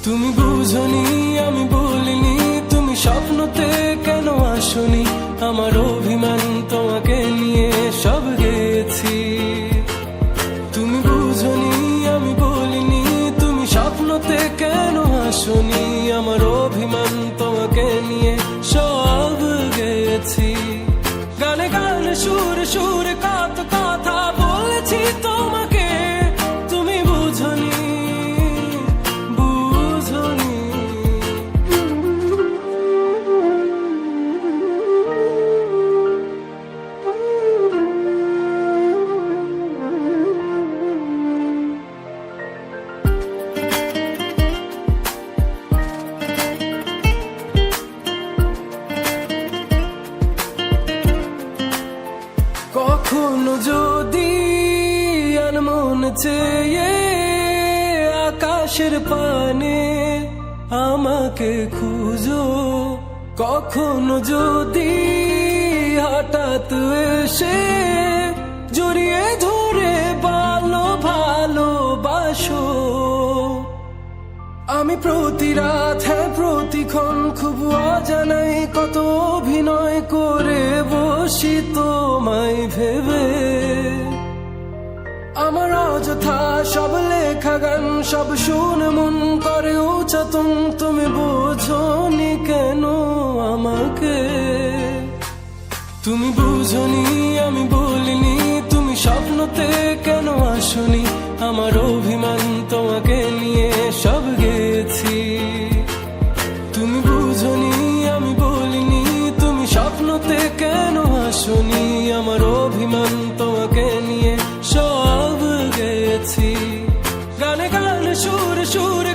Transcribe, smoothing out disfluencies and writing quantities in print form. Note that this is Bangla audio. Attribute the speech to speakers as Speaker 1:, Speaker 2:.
Speaker 1: তুমি বুঝনি আমি বলিনি, তুমি স্বপ্নতে কেন আসনি, আমার অভিমান তোমাকে নিয়ে সব গেছি। তুমি বুঝনি আমি বলিনি, তুমি স্বপ্নতে কেন আসনি, আমার অভিমান তোমাকে নিয়ে সব গেছি। গানে গানে সুরে সুরে কত কথা বলেছি তোমাকে, তুমি বুঝনি বুঝনি। কখনো যদি আনমন চেয়ে আকাশের পানে আমাকে খুঁজো, কখনো যদি হঠাৎ এসে জড়িয়ে ধরে ভালোবাসো, আমি প্রতি রাত প্রতিক্ষণ খুব অজানাই কত অভিনয় করে বসি তোমায় ভেবে। আমার অযথা সব লেখা গান সব শুনে মন করে উচাতন, তুমি বোঝনি কেন আমাকে। তুমি বুঝনি আমি বলিনি, তুমি স্বপ্নতে কেন আসনি, আমার অভিমান তোমাকে নিয়ে সব গেছি। তুমি বুঝনি আমি বলিনি, তুমি স্বপ্নতে কেন আসনি, আমার অভিমান তোমাকে নিয়ে সব গেছি। গানে গানে সুরে সুরে